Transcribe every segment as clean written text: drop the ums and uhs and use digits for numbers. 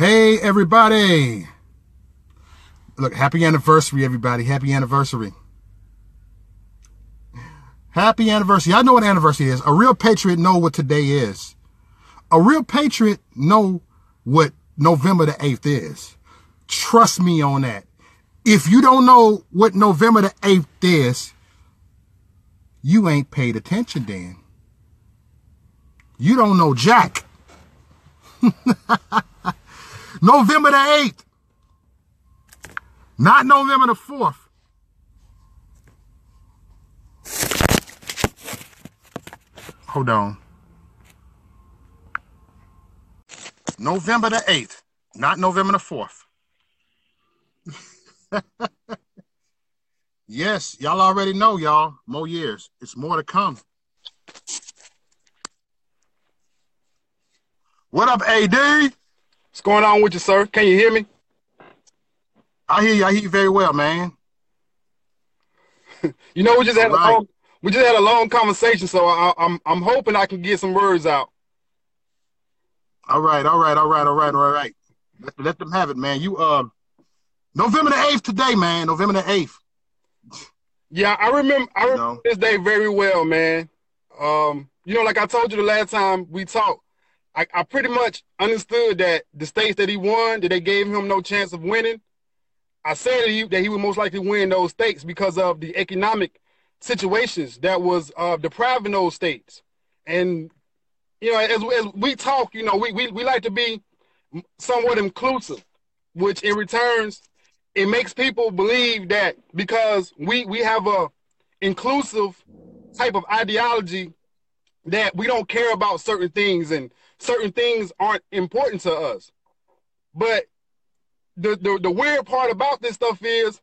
Hey, everybody. Look, happy anniversary, everybody. Happy anniversary. Happy anniversary. I know what anniversary is. A real patriot know what today is. A real patriot know what November the 8th is. Trust me on that. If you don't know what November the 8th is, you ain't paid attention then. You don't know jack. November the 8th. Not November the 4th. Hold on. November the 8th. Not November the 4th. Yes, y'all already know, y'all. More years. It's more to come. What up, AD? What's going on with you, sir? Can you hear me? I hear you. I hear you very well, man. You know, we just had a long conversation, so I'm hoping I can get some words out. All right. Let them have it, man. You November the 8th today, man. November the 8th. Yeah, I remember this day very well, man. You know, like I told you the last time we talked, I pretty much understood that the states that he won, that they gave him no chance of winning. I said that he would most likely win those states because of the economic situations that was depriving those states. And, you know, as we talk, you know, we like to be somewhat inclusive, which in returns, it makes people believe that because we have a inclusive type of ideology that we don't care about certain things and certain things aren't important to us. But the weird part about this stuff is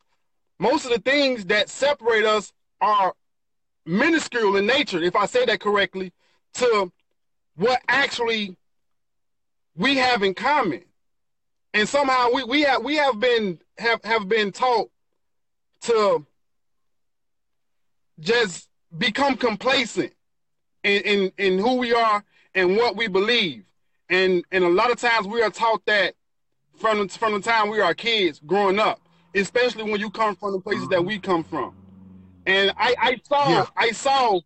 most of the things that separate us are minuscule in nature, if I say that correctly, to what actually we have in common. And somehow we have been taught to just become complacent in who we are and what we believe. And a lot of times we are taught that from the time we are kids growing up, especially when you come from the places that we come from. And I saw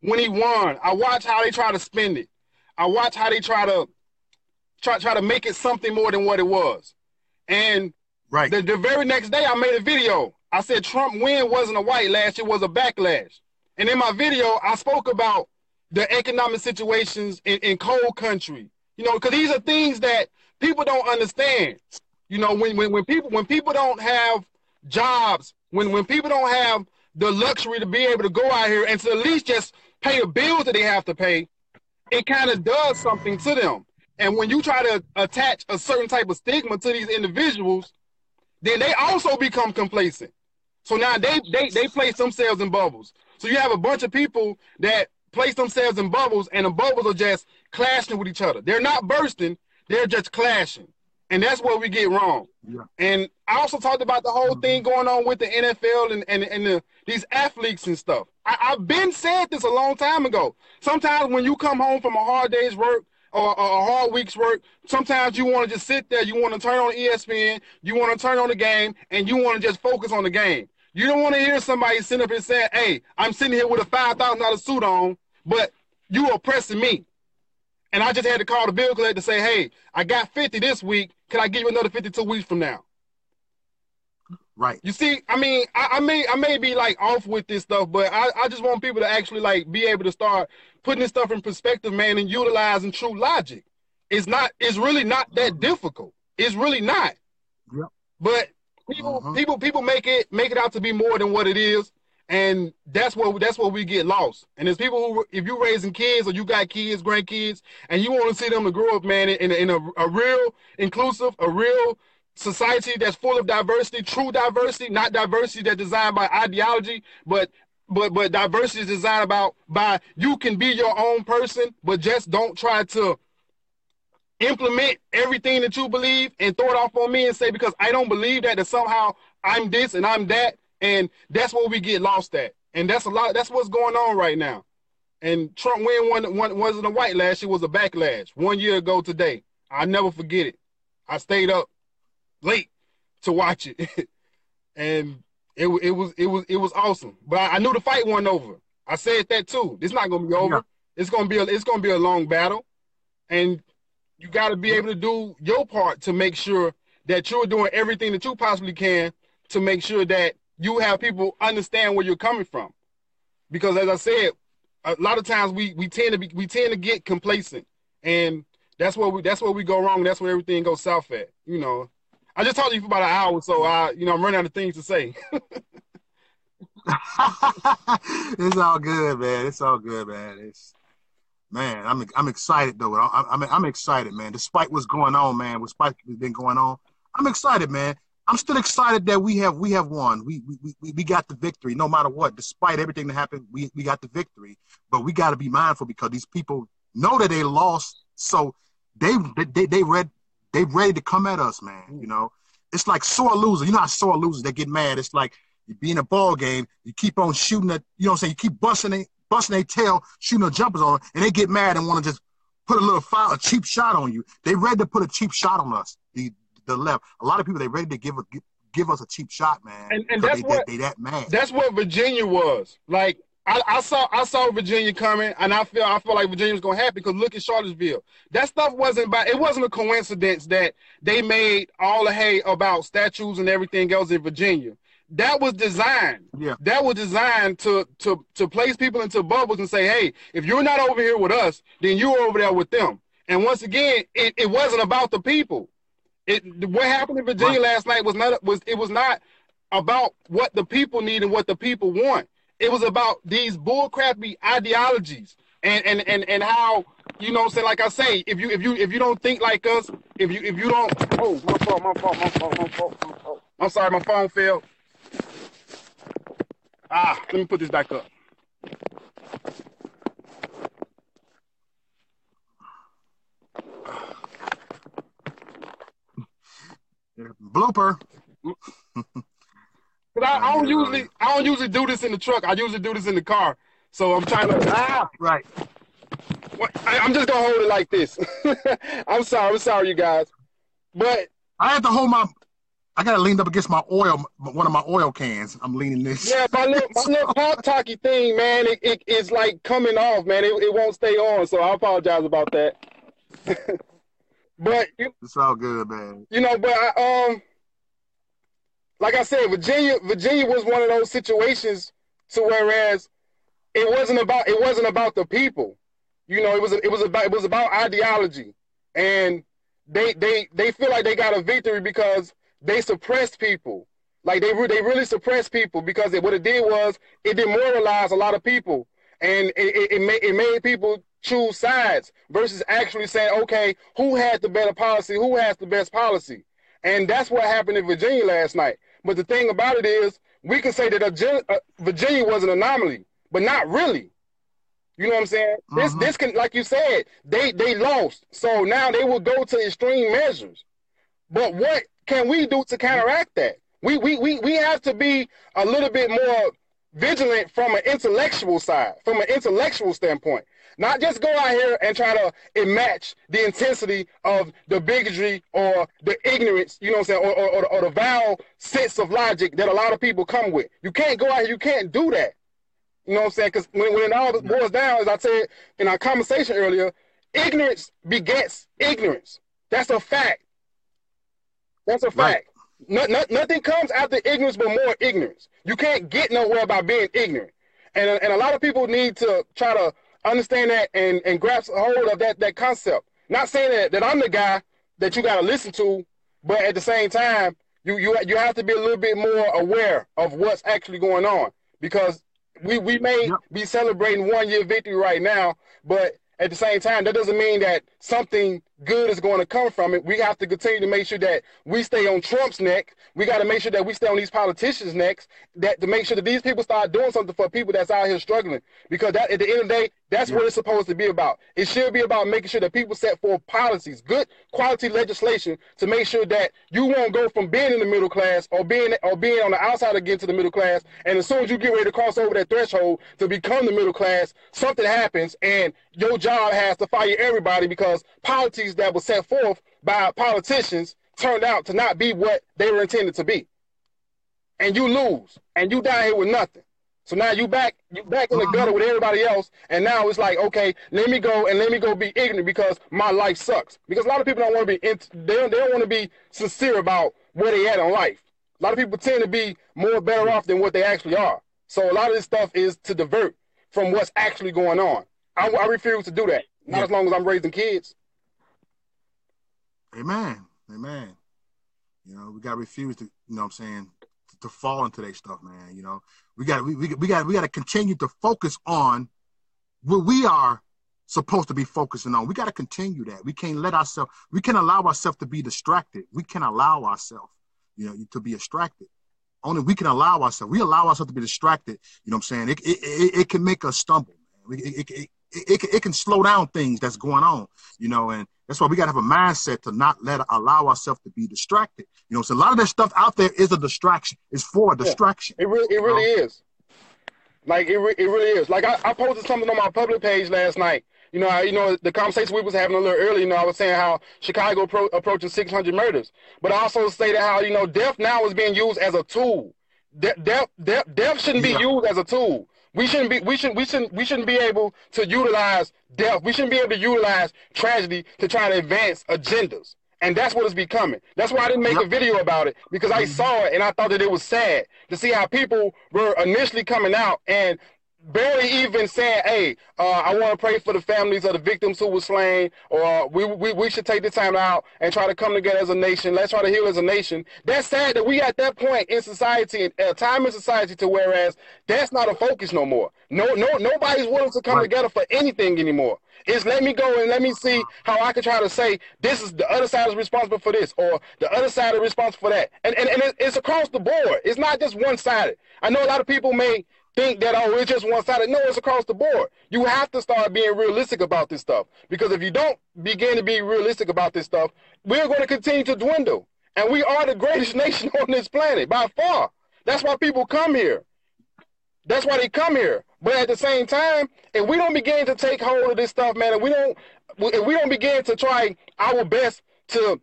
when he won, I watched how they try to spend it. I watched how they try to make it something more than what it was. And the very next day I made a video. I said Trump win wasn't a white lash, it was a backlash. And in my video, I spoke about the economic situations in coal country. You know, because these are things that people don't understand. You know, when people don't have jobs, when people don't have the luxury to be able to go out here and to at least just pay the bills that they have to pay, it kind of does something to them. And when you try to attach a certain type of stigma to these individuals, then they also become complacent. So now they place themselves in bubbles. So you have a bunch of people that place themselves in bubbles, and the bubbles are just clashing with each other. They're not bursting, they're just clashing. And that's what we get wrong. Yeah. And I also talked about the whole thing going on with the NFL and these athletes and stuff. I've been said this a long time ago. Sometimes when you come home from a hard day's work or a hard week's work, sometimes you want to just sit there, you want to turn on ESPN, you want to turn on the game, and you want to just focus on the game. You don't want to hear somebody sitting up and saying, hey, I'm sitting here with a $5,000 suit on, but you oppressing me. And I just had to call the bill collector to say, hey, I got 50 this week. Can I give you another 52 weeks from now? Right. You see, I mean, I may be like off with this stuff, but I just want people to actually like be able to start putting this stuff in perspective, man, and utilizing true logic. It's really not that difficult. It's really not. Yep. But people make it out to be more than what it is. And that's where we get lost. And there's people who, if you're raising kids or you got kids, grandkids, and you want to see them to grow up, man, in a real inclusive, a real society that's full of diversity, true diversity, not diversity that's designed by ideology, but diversity is designed by you can be your own person, but just don't try to implement everything that you believe and throw it off on me and say, because I don't believe that somehow I'm this and I'm that. And that's where we get lost at. And that's what's going on right now. And Trump win wasn't a white lash, it was a backlash 1 year ago today. I'll never forget it. I stayed up late to watch it, and it was awesome. But I knew the fight wasn't over. I said that too. It's not gonna be over. Yeah. It's gonna be a long battle, and you got to be able to do your part to make sure that you're doing everything that you possibly can to make sure that you have people understand where you're coming from. Because as I said, a lot of times we tend to get complacent, and that's where we go wrong. That's where everything goes south at. You know, I just talked to you for about an hour, so I'm running out of things to say. It's all good, man. It's all good, man. Man, I'm excited though. I'm excited, man. Despite what's going on, man. Despite what's been going on, I'm excited, man. I'm still excited that we have won. We got the victory, no matter what. Despite everything that happened, we got the victory. But we got to be mindful because these people know that they lost, so they ready to come at us, man. You know, it's like sore losers. You know how sore losers, they get mad. It's like you be in a ball game, you keep on shooting at, you know what I'm saying? You keep busting their tail, shooting their jumpers on them, and they get mad and want to just put a cheap shot on you. They ready to put a cheap shot on us. The left. A lot of people, they ready to give us a cheap shot, man. And that's they that mad. That's what Virginia was. Like I saw Virginia coming, and I feel like Virginia was gonna happen because look at Charlottesville. That stuff wasn't a coincidence that they made all the hay about statues and everything else in Virginia. That was designed. Yeah. That was designed to place people into bubbles and say, hey, if you're not over here with us, then you're over there with them. And once again, it wasn't about the people. What happened in Virginia last night was not about what the people need and what the people want. It was about these bullcrappy ideologies and how, you know what I'm saying, like I say, if you don't think like us, if you don't, oh, my fault. I'm sorry, my phone fell. Let me put this back up. Blooper. But I don't usually do this in the truck. I usually do this in the car. So I'm trying to right. I'm just gonna hold it like this. I'm sorry, you guys. But I had to I got it leaned up against one of my oil cans. I'm leaning this. Yeah, my little pop talkie thing, man, it's like coming off, man. It won't stay on, so I apologize about that. But it's all good, man. You know, but like I said, Virginia was one of those situations to whereas it wasn't about the people. You know, it was about ideology, and they feel like they got a victory because they suppressed people. Like they really suppressed people because what it did was it demoralized a lot of people, and it made people choose sides versus actually saying, okay, who had the better policy? Who has the best policy? And that's what happened in Virginia last night. But the thing about it is, we can say that Virginia was an anomaly, but not really. You know what I'm saying? Mm-hmm. This can, like you said, they lost. So now they will go to extreme measures. But what can we do to counteract that? We have to be a little bit more vigilant from an intellectual side, from an intellectual standpoint. Not just go out here and try to match the intensity of the bigotry or the ignorance, you know what I'm saying, or the vile sense of logic that a lot of people come with. You can't go out here, you can't do that. You know what I'm saying? Because when it all boils down, as I said in our conversation earlier, ignorance begets ignorance. That's a fact. That's a fact. Right. Nothing comes after ignorance but more ignorance. You can't get nowhere by being ignorant. And a lot of people need to try to understand that and grasp hold of that concept. Not saying that I'm the guy that you got to listen to, but at the same time, you have to be a little bit more aware of what's actually going on. Because we may be celebrating 1 year victory right now, but at the same time, that doesn't mean that something good is going to come from it. We have to continue to make sure that we stay on Trump's neck. We got to make sure that we stay on these politicians' necks, to make sure that these people start doing something for people that's out here struggling. Because at the end of the day, that's what it's supposed to be about. It should be about making sure that people set forth policies, good quality legislation to make sure that you won't go from being in the middle class or being on the outside again to the middle class. And as soon as you get ready to cross over that threshold to become the middle class, something happens and your job has to fire everybody because politics policies that were set forth by politicians turned out to not be what they were intended to be. And you lose, and you die here with nothing. So now you back in the gutter with everybody else, and now it's like, okay, let me go be ignorant because my life sucks. Because a lot of people don't want to be, they don't want to be sincere about where they at in life. A lot of people tend to be more better off than what they actually are. So a lot of this stuff is to divert from what's actually going on. I refuse to do that. Not as long as I'm raising kids. Amen. Amen. You know, we got to refuse to, you know what I'm saying, to fall into their stuff, man. You know, we got to continue to focus on what we are supposed to be focusing on. We got to continue that. We can't allow ourselves to be distracted. We can allow ourselves, you know, to be distracted. Only we can allow ourselves. We allow ourselves to be distracted. You know what I'm saying? It can make us stumble. It can slow down things that's going on, you know, and that's why we got to have a mindset to not allow ourselves to be distracted. You know, so a lot of that stuff out there is a distraction. It's for a distraction. It really is. Like, it really is. Like, I posted something on my public page last night. You know, the conversation we was having a little earlier, you know, I was saying how Chicago approaching 600 murders. But I also stated how, you know, death now is being used as a tool. Death shouldn't be used as a tool. We shouldn't be able to utilize death. We shouldn't be able to utilize tragedy to try to advance agendas. And that's what it's becoming. That's why I didn't make a video about it, because I saw it and I thought that it was sad to see how people were initially coming out and barely even saying, hey, I want to pray for the families of the victims who were slain, or we should take the time out and try to come together as a nation. Let's try to heal as a nation. That's sad that we at that point in society, time in society, to whereas that's not a focus no more. Nobody's willing to come together for anything anymore. It's let me go and let me see how I can try to say this is the other side is responsible for this, or the other side is responsible for that. And it's across the board. It's not just one-sided. I know a lot of people may think that, oh, it's just one-sided. No, it's across the board. You have to start being realistic about this stuff, because if you don't begin to be realistic about this stuff, we're going to continue to dwindle. And we are the greatest nation on this planet by far. That's why people come here. That's why they come here. But at the same time, if we don't begin to take hold of this stuff, man, if we don't begin to try our best to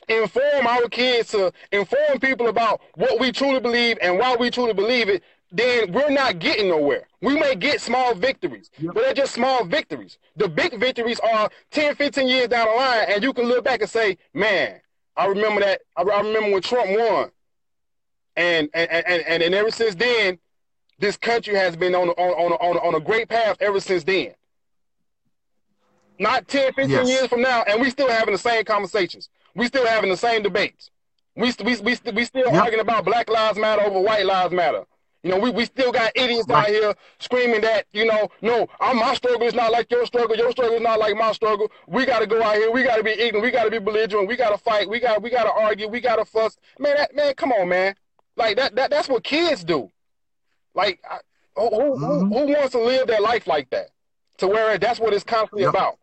inform our kids, to inform people about what we truly believe and why we truly believe it, then we're not getting nowhere. We may get small victories, but they're just small victories. The big victories are 10, 15 years down the line, and you can look back and say, man, I remember that. I remember when Trump won. And ever since then, this country has been on a great path ever since then. Not 10, 15 years from now, and we still having the same conversations. We still having the same debates. We still arguing about Black Lives Matter over White Lives Matter. You know, we still got idiots out here screaming that, you know, no, my struggle is not like your struggle is not like my struggle. We got to go out here, we got to be ignorant, we got to be belligerent, we got to fight, we got to argue, we got to fuss. Man, come on, man. Like, that's what kids do. Like, who wants to live their life like that? To where that's what it's constantly about.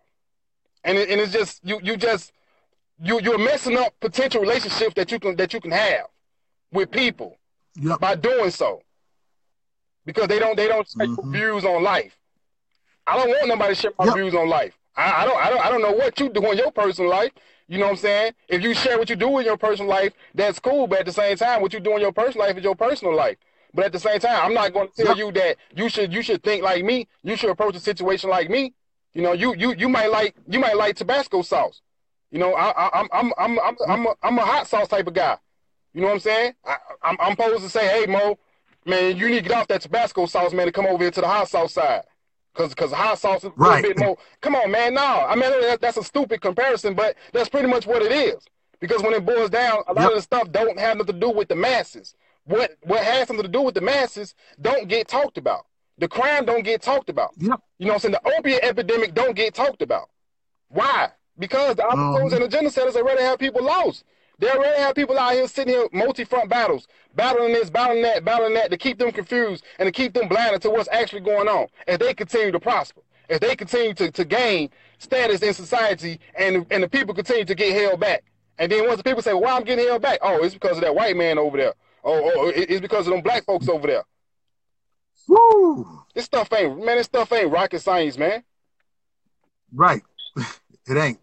And it's just you're messing up potential relationships that you can have with people by doing so, because they don't share views on life. I don't want nobody to share my views on life. I don't know what you do in your personal life. You know what I'm saying? If you share what you do in your personal life, that's cool. But at the same time, what you do in your personal life is your personal life. But at the same time, I'm not going to tell you that you should think like me. You should approach a situation like me. You know, you might like Tabasco sauce. You know, I'm a hot sauce type of guy. You know what I'm saying? I'm supposed to say, hey, Mo, man, you need to get off that Tabasco sauce, man, to come over here to the hot sauce side. Because hot sauce is a little bit more. Come on, man. No, I mean, that's a stupid comparison, but that's pretty much what it is. Because when it boils down, a lot of the stuff don't have nothing to do with the masses. What has something to do with the masses don't get talked about. The crime don't get talked about. You know what I'm saying? The opiate epidemic don't get talked about. Why? Because the opportunities and the agenda setters already have people lost. They already have people out here sitting here, multi-front battles, battling this, battling that, to keep them confused and to keep them blinded to what's actually going on as they continue to prosper, as they continue to gain status in society, and the people continue to get held back. And then once the people say, well, why I'm getting held back? Oh, it's because of that white man over there. Oh, it's because of them black folks over there. Woo! This stuff ain't rocket science, man. Right. It ain't.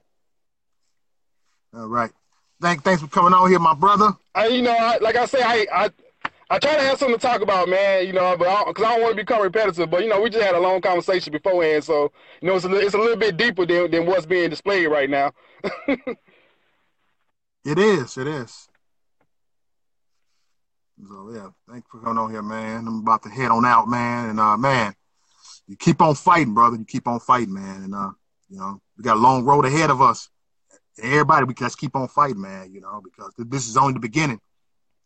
All right. Thanks for coming on here, my brother. Like I say, I try to have something to talk about, man. But because I don't want to become repetitive. But we just had a long conversation beforehand, so it's a little bit deeper than what's being displayed right now. It is. It is. So yeah, thanks for coming on here, man. I'm about to head on out, man. And man, you keep on fighting, brother. You keep on fighting, man. And we got a long road ahead of us. Everybody, we just keep on fighting, man. Because this is only the beginning.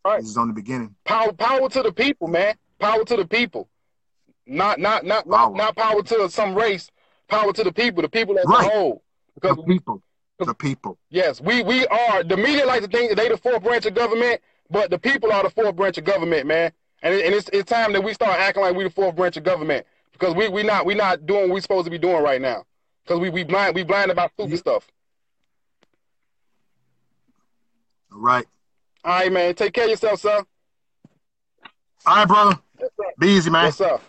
Right. This is only the beginning. Power to the people, man. Power to the people. Not power to some race. Power to the people. The people as a whole. Because the people. Yes, we are. The media like to think that they the fourth branch of government, but the people are the fourth branch of government, man. And it's time that we start acting like we the fourth branch of government, because we not doing what we supposed to be doing right now. Because we blind about stupid stuff. All right. All right, man. Take care of yourself, sir. All right, brother. Be easy, man. Yes, sir.